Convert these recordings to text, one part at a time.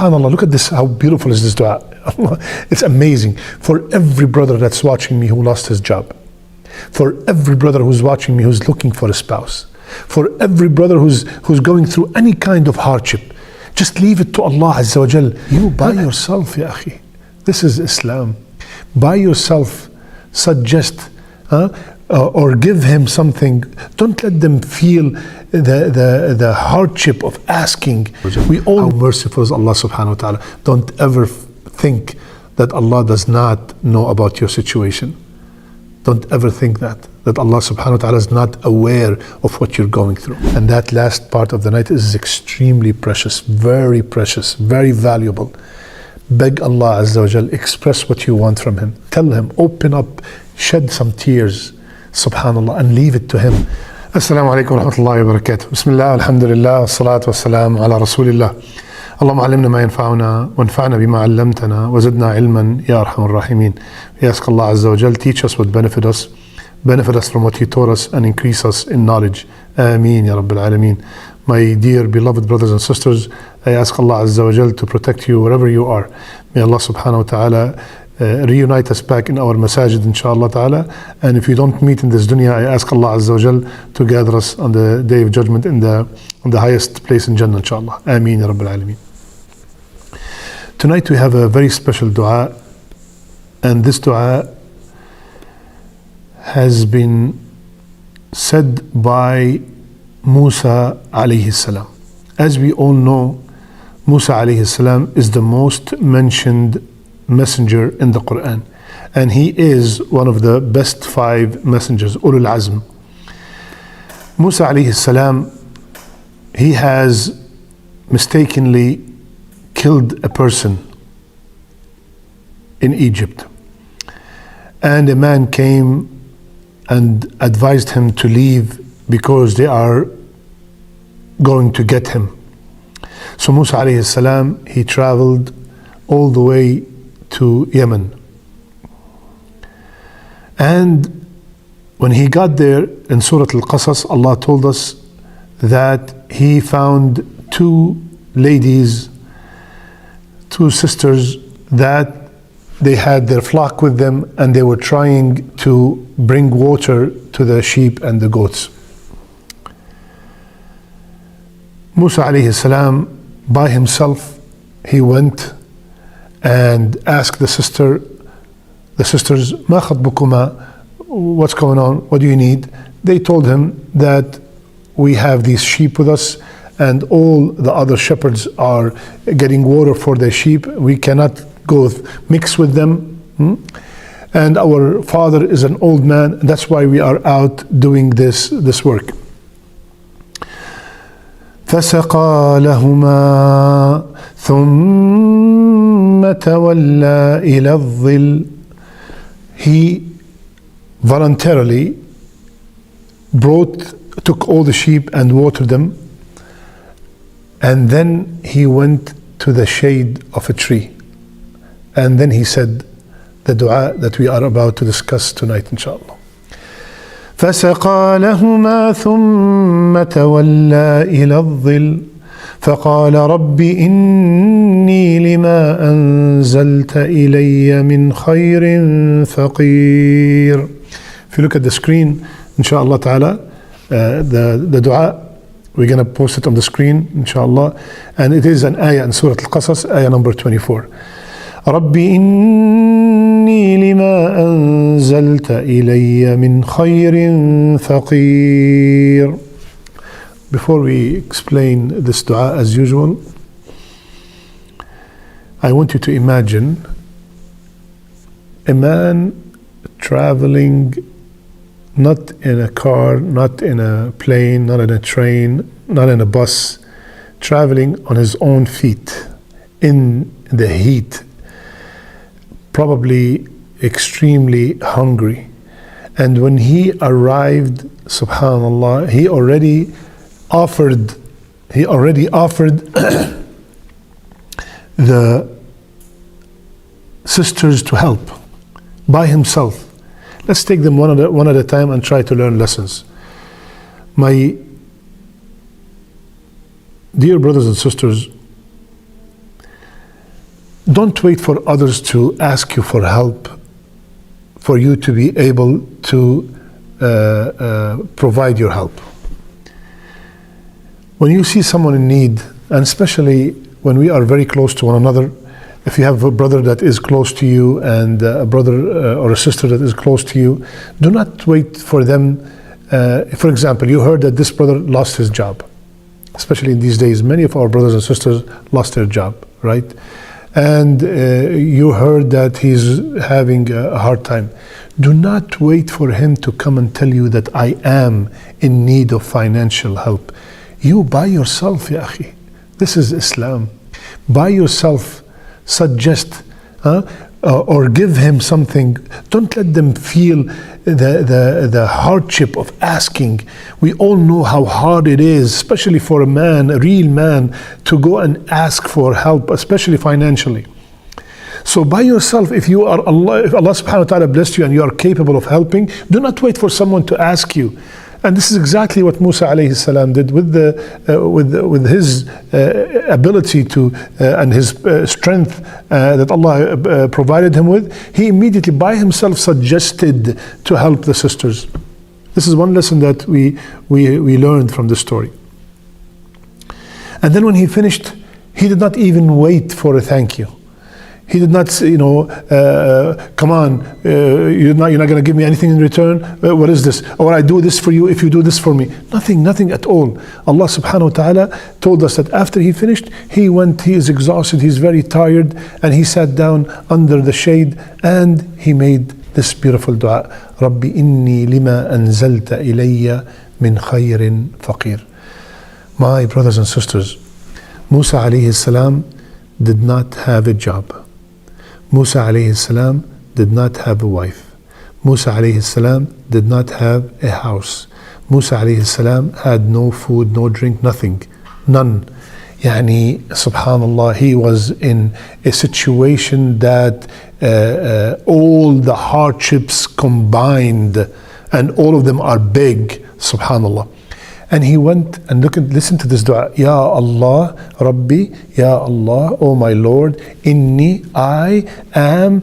Subhanallah, look at this, how beautiful is this dua. It's amazing. For every brother that's watching me who lost his job, for every brother who's watching me who's looking for a spouse, for every brother who's going through any kind of hardship, just leave it to Allah Azza wa Jal. You by yourself, ya akhi. This is Islam. By yourself, suggest or give him something. Don't let them feel the hardship of asking. We all, how merciful is Allah subhanahu wa ta'ala. Don't ever think that Allah does not know about your situation. Don't ever think that Allah subhanahu wa ta'ala is not aware of what you're going through. And that last part of the night is extremely precious, very valuable. Beg Allah Azza wa Jal, express what you want from Him. Tell Him, open up, shed some tears, subhanallah, and leave it to Him. Assalamu alaikum wa rahmatullahi wa barakatuh. Bismillah, alhamdulillah, salatu wassalamu ala rasulillah. اللهم علمنا ما ينفعنا وانفعنا بما علمتنا وزدنا علما يا أرحم الراحمين. We ask Allah Azza wa Jal, teach us what benefit us from what He taught us, and increase us in knowledge. Ameen ya Rabbil Alameen. My dear beloved brothers and sisters, I ask Allah Azza wa Jal to protect you wherever you are. May Allah subhanahu wa ta'ala reunite us back in our masajid, inshaAllah ta'ala. And if you don't meet in this dunya, I ask Allah Azza wa Jal to gather us on the day of judgment in the highest place in Jannah, inshaAllah. Ameen ya Rabbil Alameen. Tonight we have a very special dua, and this dua has been said by Musa alayhi salam. As we all know, Musa alayhi salam is the most mentioned messenger in the Quran, and he is one of the best 5 messengers, ulul azm. Musa alayhi salam, he has mistakenly killed a person in Egypt, and a man came and advised him to leave because they are going to get him. So Musa alayhi salam, he traveled all the way to Yemen, and when he got there, in Surah Al-Qasas, Allah told us that he found 2 ladies, 2 sisters, that they had their flock with them, and they were trying to bring water to the sheep and the goats. Musa alayhi salam, by himself, he went and asked the sisters, "Ma khatbukuma?" What's going on? What do you need? They told him that we have these sheep with us, and all the other shepherds are getting water for their sheep. We cannot go mix with them. And our father is an old man, and that's why we are out doing this work. فَسَقَى لَهُمَا ثُمَّ تَوَلَّى إِلَى الظِّلِّ. He voluntarily took all the sheep and watered them, and then he went to the shade of a tree, and then he said the dua that we are about to discuss tonight, inshallah. فسقى لهما ثم تولى إلى الظل فقال رب إني لما أنزلت إلي من خير فقير. If you look at the screen, inshallah ta'ala, the dua, we're going to post it on the screen, inshallah, and it is an ayah in Surah Al-Qasas, ayah number 24. رب إني لما أنزلت إلي من خير فقير. Before we explain this dua, as usual, I want you to imagine a man traveling not in a car, not in a plane, not in a train, not in a bus, traveling on his own feet in the heat, probably extremely hungry. And when he arrived, subhanallah, he already offered the sisters to help by himself. Let's take them one at a time and try to learn lessons. My dear brothers and sisters, don't wait for others to ask you for help for you to be able to provide your help. When you see someone in need, and especially when we are very close to one another, if you have a brother that is close to you and a brother or a sister that is close to you, do not wait for them. For example, you heard that this brother lost his job. Especially in these days, many of our brothers and sisters lost their job, right? And you heard that he's having a hard time. Do not wait for him to come and tell you that I am in need of financial help. You by yourself, ya akhi. This is Islam. By yourself, suggest or give him something. Don't let them feel the hardship of asking. We all know how hard it is, especially for a man, a real man, to go and ask for help, especially financially. So by yourself, if Allah subhanahu wa ta'ala blessed you and you are capable of helping, do not wait for someone to ask you. And this is exactly what Musa alayhi salam did with his ability to and his strength that Allah provided him with. He immediately by himself suggested to help the sisters. This is one lesson that we learned from this story. And then when he finished, he did not even wait for a thank you. He did not say, come on, you're not going to give me anything in return. What is this? Or I do this for you if you do this for me. Nothing at all. Allah subhanahu wa ta'ala told us that after he finished, he is exhausted, he's very tired, and he sat down under the shade and he made this beautiful dua. Rabbi inni lima anzalta ilayya min khayrin faqir. My brothers and sisters, Musa alayhi salam did not have a job. Musa alayhi salam did not have a wife. Musa alayhi salam did not have a house. Musa alayhi salam had no food, no drink, nothing. None. Yani, subhanallah, he was in a situation that all the hardships combined, and all of them are big, subhanallah. And he went and listened to this dua. Ya Allah, Rabbi, Ya Allah, oh my Lord, inni, I am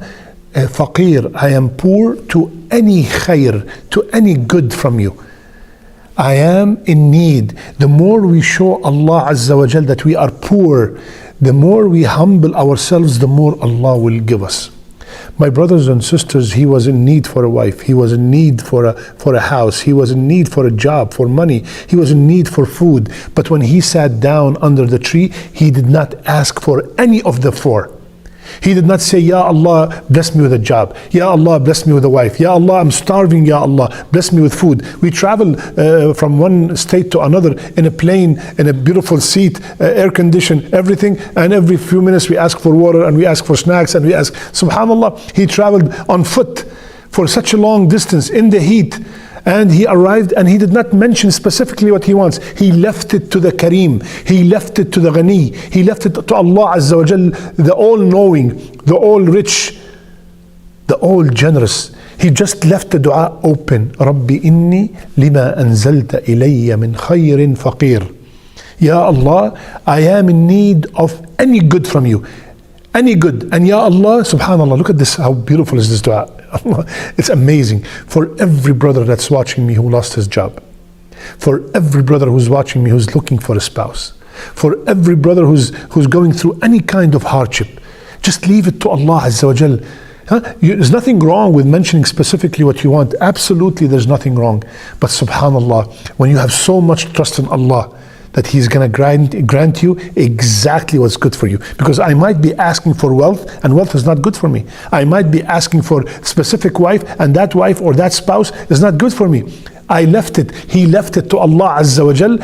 faqir. I am poor to any khair, to any good from you. I am in need. The more we show Allah Azza wa Jal that we are poor, the more we humble ourselves, the more Allah will give us. My brothers and sisters, he was in need for a wife. He was in need for a house. He was in need for a job, for money. He was in need for food. But when he sat down under the tree, he did not ask for any of the four. He did not say, Ya Allah, bless me with a job. Ya Allah, bless me with a wife. Ya Allah, I'm starving. Ya Allah, bless me with food. We travel from one state to another in a plane, in a beautiful seat, air conditioned, everything. And every few minutes we ask for water and we ask for snacks and we ask. Subhanallah, he traveled on foot for such a long distance in the heat. And he arrived and he did not mention specifically what he wants. He left it to the Kareem. He left it to the Ghani. He left it to Allah Azza wa Jal, the all-knowing, the all-rich, the all-generous. He just left the dua open. Rabbi inni lima anzalta ilayya min khayrin faqir. Ya Allah, I am in need of any good from you. Any good. And Ya Allah, subhanallah, look at this, how beautiful is this dua. It's amazing. For every brother that's watching me who lost his job, for every brother who's watching me who's looking for a spouse, for every brother who's going through any kind of hardship, just leave it to Allah Azza wa Jal. There's nothing wrong with mentioning specifically what you want. Absolutely, there's nothing wrong. But subhanallah, when you have so much trust in Allah, that He's going to grant you exactly what's good for you. Because I might be asking for wealth, and wealth is not good for me. I might be asking for a specific wife, and that wife or that spouse is not good for me. I left it. He left it to Allah Azza wa Jal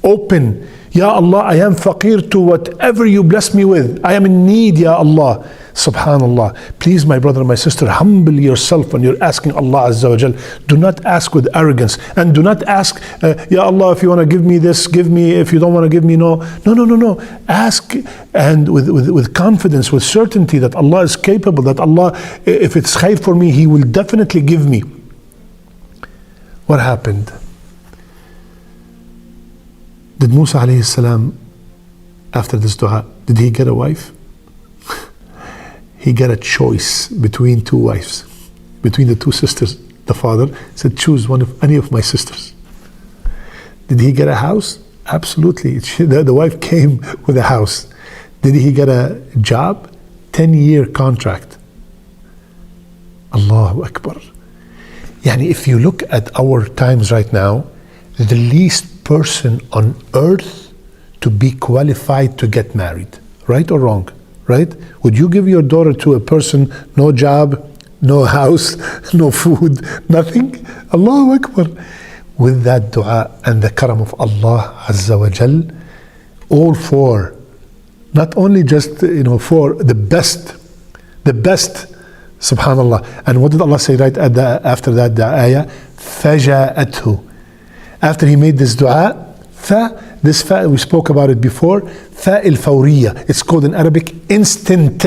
open. Ya Allah, I am faqir to whatever you bless me with. I am in need, Ya Allah. Subhanallah. Please, my brother and my sister, humble yourself when you're asking Allah Azza wa Jal. Do not ask with arrogance. And do not ask, Ya Allah, if you want to give me this, give me. If you don't want to give me, no. No. Ask and with confidence, with certainty that Allah is capable, that Allah, if it's khair for me, He will definitely give me. What happened? Did Musa alayhi salam, after this dua, did he get a wife? he got a choice between two wives, between the two sisters. The father said, choose one of any of my sisters. Did he get a house? Absolutely. The wife came with a house. Did he get a job? 10-year contract. Allahu Akbar. Yani if you look at our times right now, the least person on earth to be qualified to get married, right or wrong, right? Would you give your daughter to a person, no job, no house, no food, nothing? Allahu Akbar. With that dua and the karam of Allah Azza wa Jal, all four, not only just, for the best, subhanallah. And what did Allah say right after that, the ayah? فَجَاءَتْهُ. After he made this dua, this fa, we spoke about it before, fa al-fawriya. It's called in Arabic instant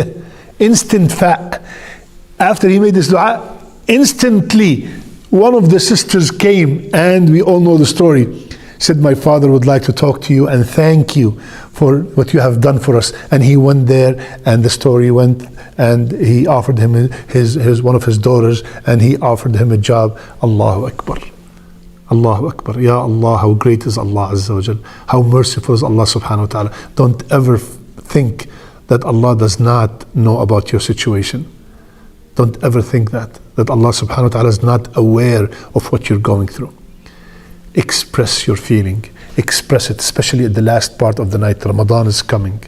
fa. After he made this dua, instantly one of the sisters came, and we all know the story. Said, my father would like to talk to you and thank you for what you have done for us. And he went there, and the story went, and he offered him his one of his daughters, and he offered him a job. Allahu Akbar. Allahu Akbar. Ya Allah, how great is Allah Azza wa Jal. How merciful is Allah subhanahu wa ta'ala. Don't ever think that Allah does not know about your situation. Don't ever think that Allah subhanahu wa ta'ala is not aware of what you're going through. Express your feeling. Express it, especially at the last part of the night. Ramadan is coming.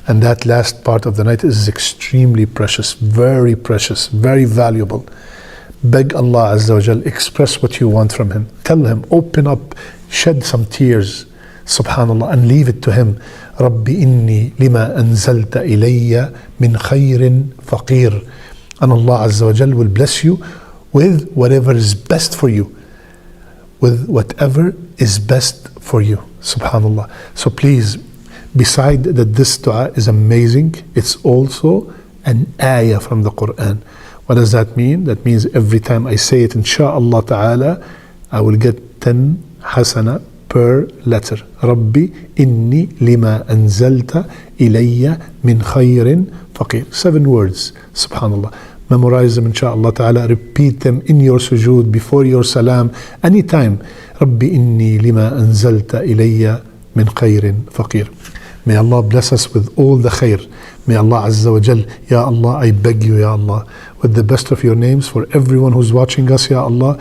And that last part of the night is extremely precious, very valuable. Beg Allah Azza wa Jal, express what you want from Him. Tell Him, open up, shed some tears, subhanallah, and leave it to Him. Rabbi inni lima anzalta ilayya min khayrin faqir. And Allah Azza wa Jal will bless you with whatever is best for you. With whatever is best for you, subhanallah. So please, beside that this dua is amazing, it's also an ayah from the Quran. What does that mean? That means every time I say it, insha'Allah ta'ala, I will get 10 hasana per letter. Rabbi inni lima anzalta ilayya min khayrin faqir. 7 words, subhanallah. Memorize them, insha'Allah ta'ala. Repeat them in your sujood, before your salam, anytime. Rabbi inni lima anzalta ilayya min khayrin faqir. May Allah bless us with all the khair. May Allah Azza wa Jal, Ya Allah, I beg you, Ya Allah, with the best of your names, for everyone who's watching us, Ya Allah,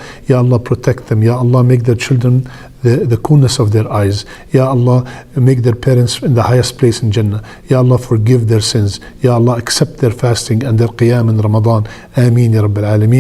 protect them. Ya Allah, make their children the coolness of their eyes. Ya Allah, make their parents in the highest place in Jannah. Ya Allah, forgive their sins. Ya Allah, accept their fasting and their qiyam in Ramadan. Ameen, Ya Rabbil Alameen.